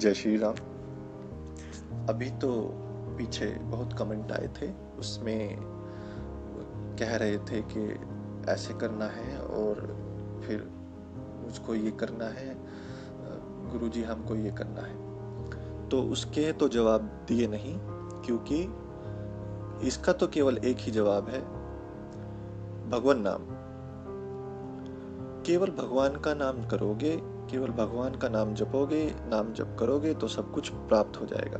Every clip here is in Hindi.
जय श्री राम। अभी तो पीछे बहुत कमेंट आए थे, उसमें कह रहे थे कि ऐसे करना है और फिर मुझको ये करना है, गुरुजी हमको ये करना है। तो उसके तो जवाब दिए नहीं, क्योंकि इसका तो केवल एक ही जवाब है, भगवान नाम। केवल भगवान का नाम करोगे, केवल भगवान का नाम जपोगे, नाम जप करोगे तो सब कुछ प्राप्त हो जाएगा।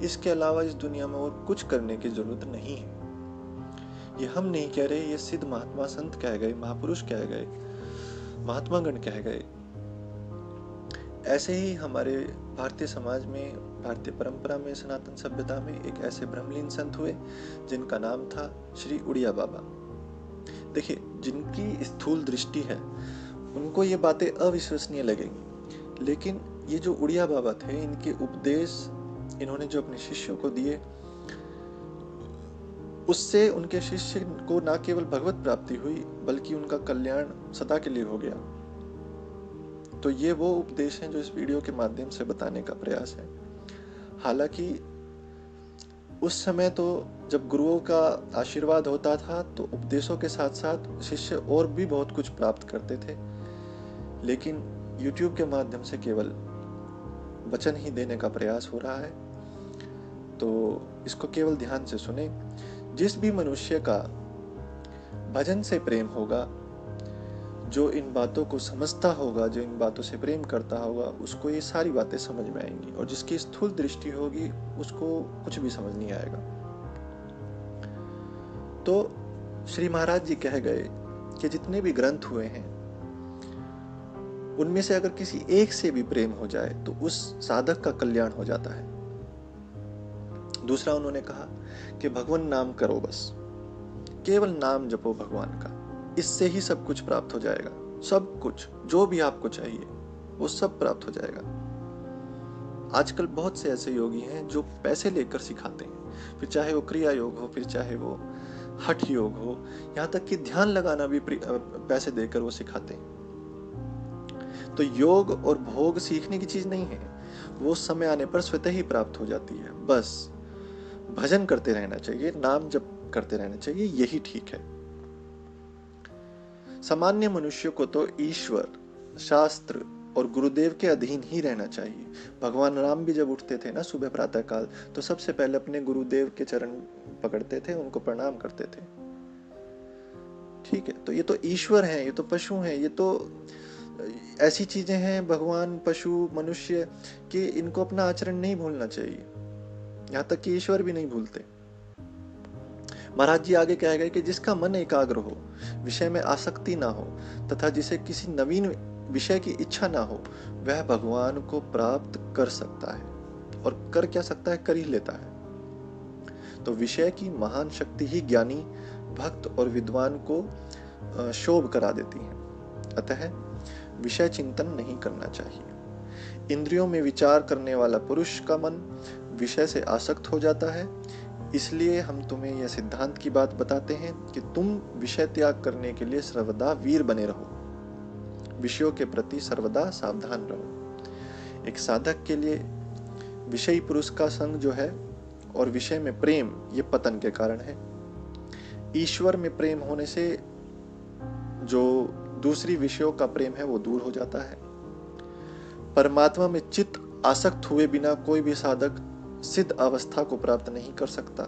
इसके अलावा इस दुनिया में और कुछ करने की जरूरत नहीं है। ये हम नहीं कह रहे, ये सिद्ध महात्मा संत कह गए, महापुरुष कह गए, महात्मा गण कह गए। ऐसे ही हमारे भारतीय समाज में, भारतीय परंपरा में, सनातन सभ्यता में एक ऐसे ब्रह्मलीन संत हुए जिनका नाम था श्री उड़िया बाबा। देखिए, जिनकी स्थूल दृष्टि है उनको ये बातें अविश्वसनीय लगेंगी, लेकिन ये जो उड़िया बाबा थे, इनके उपदेश इन्होंने जो अपने शिष्यों को दिए, उससे उनके शिष्य को न केवल भगवत प्राप्ति हुई बल्कि उनका कल्याण सदा के लिए हो गया। तो ये वो उपदेश हैं जो इस वीडियो के माध्यम से बताने का प्रयास है। हालांकि उस समय तो जब गुरुओं का आशीर्वाद होता था तो उपदेशों के साथ साथ शिष्य और भी बहुत कुछ प्राप्त करते थे, लेकिन YouTube के माध्यम से केवल वचन ही देने का प्रयास हो रहा है। तो इसको केवल ध्यान से सुने। जिस भी मनुष्य का भजन से प्रेम होगा, जो इन बातों को समझता होगा, जो इन बातों से प्रेम करता होगा, उसको ये सारी बातें समझ में आएंगी, और जिसकी स्थूल दृष्टि होगी उसको कुछ भी समझ नहीं आएगा। तो श्री महाराज जी कह गए कि जितने भी ग्रंथ हुए हैं उनमें से अगर किसी एक से भी प्रेम हो जाए तो उस साधक का कल्याण हो जाता है। दूसरा उन्होंने कहा कि भगवान नाम करो, बस केवल नाम जपो भगवान का, इससे ही सब कुछ प्राप्त हो जाएगा। सब कुछ जो भी आपको चाहिए वो सब प्राप्त हो जाएगा। आजकल बहुत से ऐसे योगी हैं जो पैसे लेकर सिखाते हैं, फिर चाहे वो क्रिया योग हो, फिर चाहे वो हठ योग हो, यहाँ तक कि ध्यान लगाना भी पैसे देकर वो सिखाते हैं। तो योग और भोग सीखने की चीज नहीं है, वो समय आने पर स्वतः ही प्राप्त हो जाती है। बस भजन करते रहना चाहिए, नाम जप करते रहना चाहिए, यही ठीक है। सामान्य मनुष्य को तो ईश्वर, शास्त्र और गुरुदेव के अधीन ही रहना चाहिए। भगवान राम भी जब उठते थे ना सुबह प्रातः काल, तो सबसे पहले अपने गुरुदेव के चरण पकड़ते थे, उनको प्रणाम करते थे। ठीक है, तो ये तो ईश्वर हैं, ये तो पशु हैं, ये तो ऐसी चीजें हैं, भगवान, पशु, मनुष्य, कि इनको अपना आचरण नहीं भूलना चाहिए। यहां तक कि ईश्वर भी नहीं भूलते। महाराज जी आगे कह गए कि जिसका मन एकाग्र हो, विषय में आसक्ति ना हो तथा जिसे किसी नवीन विषय की इच्छा ना हो, वह भगवान को प्राप्त कर सकता है। और कर क्या सकता है? कर ही लेता है। तो विषय की महान शक्ति ही ज्ञानी, भक्त और विद्वान को शोभ करा देती है। अतः विषय चिंतन नहीं करना चाहिए। इंद्रियों में विचार करने वाला पुरुष का मन विषय से आसक्त हो जाता है। इसलिए हम तुम्हें यह सिद्धांत की बात बताते हैं कि तुम विषय त्याग करने के लिए सर्वदा वीर बने रहो, विषयों के प्रति सर्वदा सावधान रहो। एक साधक के लिए विषयी पुरुष का संग जो है और विषय में प्रेम, ये पतन के कारण है। ईश्वर में प्रेम होने से जो दूसरी विषयों का प्रेम है वो दूर हो जाता है। परमात्मा में चित्त आसक्त हुए बिना कोई भी साधक सिद्ध अवस्था को प्राप्त नहीं कर सकता।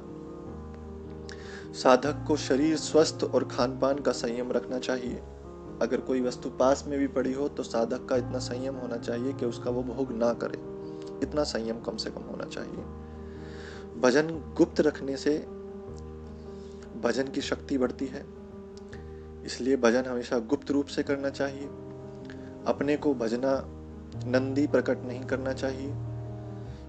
साधक को शरीर स्वस्थ और खान पान का संयम रखना चाहिए। अगर कोई वस्तु पास में भी पड़ी हो तो साधक का इतना संयम होना चाहिए कि उसका वो भोग ना करे। इतना संयम कम से कम होना चाहिए। भजन गुप्त रखने से भजन की शक्ति बढ़ती है, इसलिए भजन हमेशा गुप्त रूप से करना चाहिए। अपने को भजना नंदी प्रकट नहीं करना चाहिए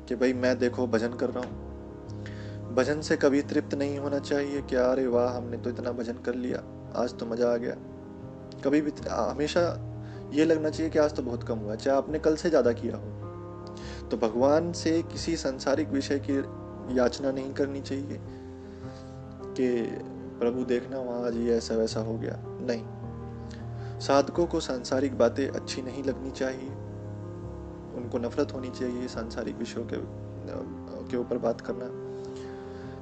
कि भाई मैं देखो भजन कर रहा हूँ। भजन से कभी तृप्त नहीं होना चाहिए कि अरे वाह, हमने तो इतना भजन कर लिया, आज तो मजा आ गया। कभी भी हमेशा ये लगना चाहिए कि आज तो बहुत कम हुआ, चाहे आपने कल से ज्यादा किया हो। तो भगवान से किसी सांसारिक विषय की याचना नहीं करनी चाहिए कि प्रभु देखना वहां आज ये ऐसा वैसा हो गया। नहीं, साधकों को सांसारिक बातें अच्छी नहीं लगनी चाहिए। उनको नफरत होनी चाहिए सांसारिक विषयों के ऊपर बात करना,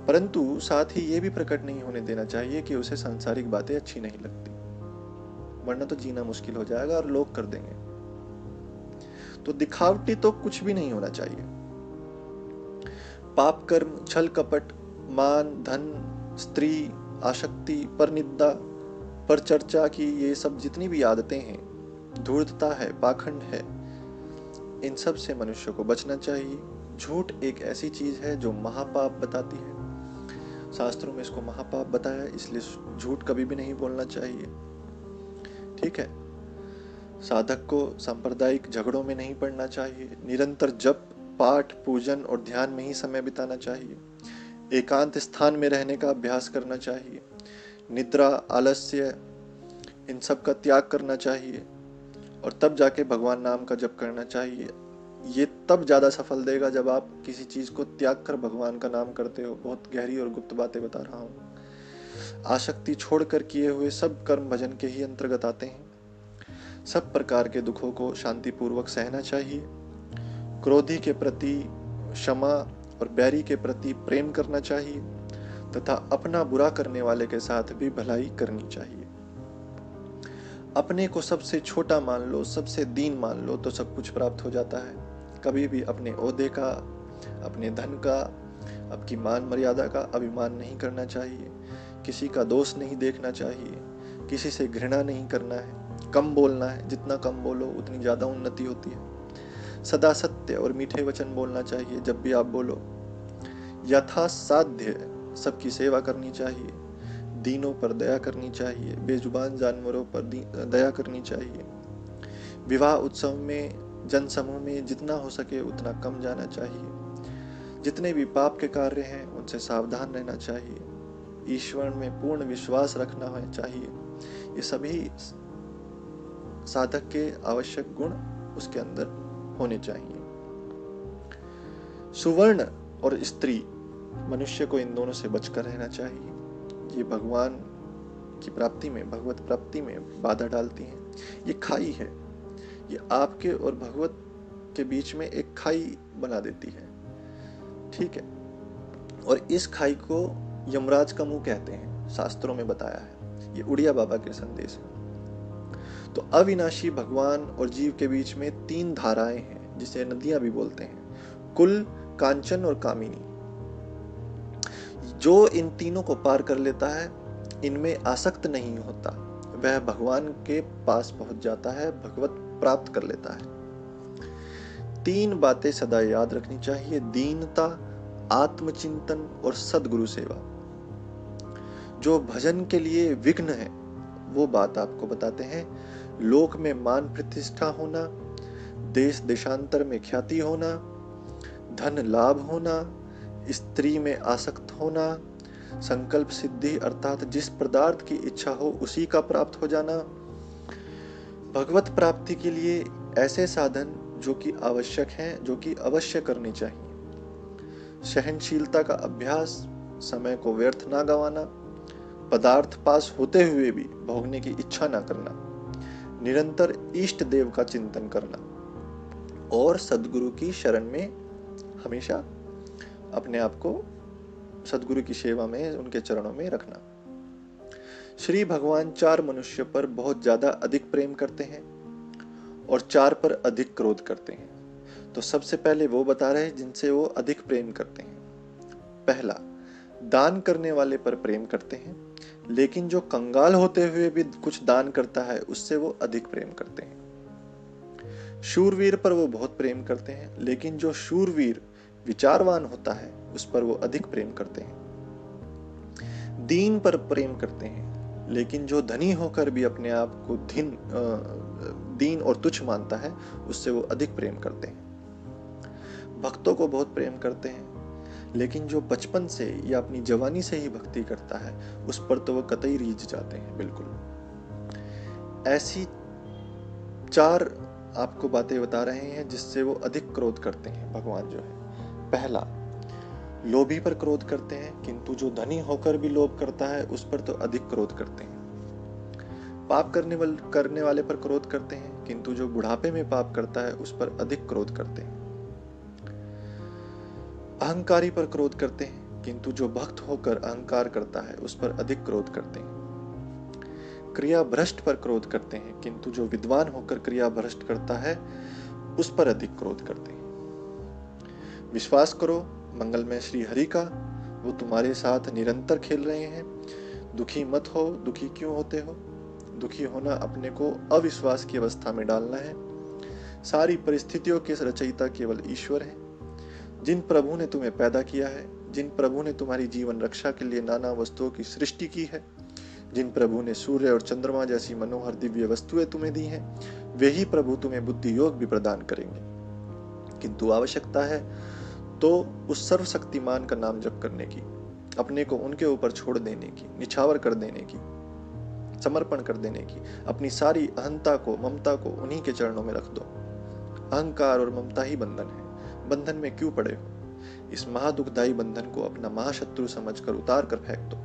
परंतु साथ ही ये भी प्रकट नहीं होने देना चाहिए कि उसे सांसारिक बातें अच्छी नहीं लगती, वरना तो जीना मुश्किल हो जाएगा और लोग कर देंगे। तो दिखावटी तो कुछ भी नहीं होना चाहिए। पाप कर्म, छल कपट, मान धन, स्त्री, आसक्ति, पर निंदा, पर चर्चा की, ये सब जितनी भी आदतें हैं, धूर्तता है, पाखंड है, इन सब से मनुष्य को बचना चाहिए। झूठ एक ऐसी चीज है जो महापाप बताती है, शास्त्रों में इसको महापाप बताया, इसलिए झूठ कभी भी नहीं बोलना चाहिए। ठीक है। साधक को सांप्रदायिक झगड़ों में नहीं पड़ना चाहिए। निरंतर जप, पाठ, पूजन और ध्यान में ही समय बिताना चाहिए। एकांत स्थान में रहने का अभ्यास करना चाहिए। निद्रा, आलस्य, इन सब का त्याग करना चाहिए और तब जाके भगवान नाम का जप करना चाहिए। ये तब ज्यादा सफल देगा जब आप किसी चीज को त्याग कर भगवान का नाम करते हो। बहुत गहरी और गुप्त बातें बता रहा हूँ। आसक्ति छोड़कर किए हुए सब कर्म भजन के ही अंतर्गत आते हैं। सब प्रकार के दुखों को शांतिपूर्वक सहना चाहिए। क्रोधी के प्रति क्षमा और बैरी के प्रति प्रेम करना चाहिए तथा अपना बुरा करने वाले के साथ भी भलाई करनी चाहिए। अपने को सबसे छोटा मान लो, सबसे दीन मान लो तो सब कुछ प्राप्त हो जाता है। कभी भी अपने ओहदे का, अपने धन का, आपकी मान मर्यादा का अभिमान नहीं करना चाहिए। किसी का दोष नहीं देखना चाहिए। किसी से घृणा नहीं करना है। कम बोलना है, जितना कम बोलो उतनी ज्यादा उन्नति होती है। सदा सत्य और मीठे वचन बोलना चाहिए जब भी आप बोलो। यथासाध्य सबकी सेवा करनी चाहिए। दीनों पर दया करनी चाहिए। बेजुबान जानवरों पर दया करनी चाहिए। विवाह उत्सव में, जन समूह में जितना हो सके उतना कम जाना चाहिए। जितने भी पाप के कार्य हैं उनसे सावधान रहना चाहिए। ईश्वर में पूर्ण विश्वास रखना है चाहिए। ये सभी साधक के आवश्यक गुण उसके अंदर होने चाहिए। सुवर्ण और स्त्री, मनुष्य को इन दोनों से बचकर रहना चाहिए। ये भगवान की प्राप्ति में, भगवत प्राप्ति में बाधा डालती हैं। ये खाई है, ये आपके और भगवत के बीच में एक खाई बना देती है। ठीक है। और इस खाई को यमराज का मुंह कहते हैं, शास्त्रों में बताया है। ये उड़िया बाबा के संदेश है। तो अविनाशी भगवान और जीव के बीच में 3 धाराएं हैं, जिसे नदियां भी बोलते हैं, कुल, कांचन और कामिनी। जो इन तीनों को पार कर लेता है, इनमें आसक्त नहीं होता, वह भगवान के पास पहुंच जाता है, भगवत प्राप्त कर लेता है। 3 बातें सदा याद रखनी चाहिए: दीनता, आत्मचिंतन और सद्गुरु सेवा। जो भजन के लिए विघ्न है वो बात आपको बताते हैं। लोक में मान प्रतिष्ठा होना, देश देशांतर में ख्याति होना, धन लाभ होना, स्त्री में आसक्त होना, संकल्प सिद्धि अर्थात जिस पदार्थ की इच्छा हो उसी का प्राप्त हो जाना। भगवत प्राप्ति के लिए ऐसे साधन जो कि आवश्यक हैं, जो कि अवश्य करने चाहिए। सहनशीलता का अभ्यास, समय को व्यर्थ ना गंवाना, पदार्थ पास होते हुए भी भोगने की इच्छा ना करना, निरंतर इष्ट देव का चिंतन करना और सद्गुरु की शरण में हमेशा अपने आप को सद्गुरु की सेवा में, उनके चरणों में रखना। श्री भगवान 4 मनुष्य पर बहुत ज्यादा अधिक प्रेम करते हैं और 4 पर अधिक क्रोध करते हैं। तो सबसे पहले वो बता रहे हैं जिनसे वो अधिक प्रेम करते हैं। पहला, दान करने वाले पर प्रेम करते हैं, लेकिन जो कंगाल होते हुए भी कुछ दान करता है उससे वो अधिक प्रेम करते हैं। शूरवीर पर वो बहुत प्रेम करते हैं, लेकिन जो शूरवीर विचारवान होता है उस पर वो अधिक प्रेम करते हैं। दीन पर प्रेम करते हैं, लेकिन जो धनी होकर भी अपने आप को दीन और तुच्छ मानता है उससे वो अधिक प्रेम करते हैं। भक्तों को बहुत प्रेम करते हैं, लेकिन जो बचपन से या अपनी जवानी से ही भक्ति करता है उस पर तो वो कतई रीझ जाते हैं। बिल्कुल ऐसी 4 आपको बातें बता रहे हैं जिससे वो अधिक क्रोध करते हैं भगवान जो है। पहला, लोभी पर क्रोध करते हैं, किंतु जो धनी होकर भी लोभ करता है उस पर तो अधिक क्रोध करते हैं। पाप करने वाले पर क्रोध करते हैं, किंतु जो बुढ़ापे में पाप करता है उस पर अधिक क्रोध करते हैं। अहंकारी पर क्रोध करते हैं, किंतु जो भक्त होकर अहंकार करता है उस पर अधिक क्रोध करते हैं। क्रिया भ्रष्ट पर क्रोध करते हैं, किंतु जो विद्वान होकर क्रिया भ्रष्ट करता है उस पर अधिक क्रोध करते हैं। विश्वास करो मंगलमय श्री हरि का, वो तुम्हारे साथ निरंतर खेल रहे हैं। दुखी मत हो। दुखी क्यों होते हो? दुखी होना अपने को अविश्वास की अवस्था में डालना है। सारी परिस्थितियों के रचयिता केवल ईश्वर है। जिन प्रभु ने तुम्हें पैदा किया है, जिन प्रभु ने तुम्हारी जीवन रक्षा के लिए नाना वस्तुओं की सृष्टि की है, जिन प्रभु ने सूर्य और चंद्रमा जैसी मनोहर दिव्य वस्तुएं तुम्हें दी हैं, वे ही प्रभु तुम्हें बुद्धि योग भी प्रदान करेंगे। किंतु आवश्यकता है तो उस सर्वशक्तिमान का नाम जप करने की, अपने को उनके ऊपर छोड़ देने की, निछावर कर देने की, समर्पण कर देने की। अपनी सारी अहंता को, ममता को उन्हीं के चरणों में रख दो। अहंकार और ममता ही बंधन है। बंधन में क्यों पड़े हो? इस महादुखदायी बंधन को अपना महाशत्रु समझकर उतार कर फेंक दो।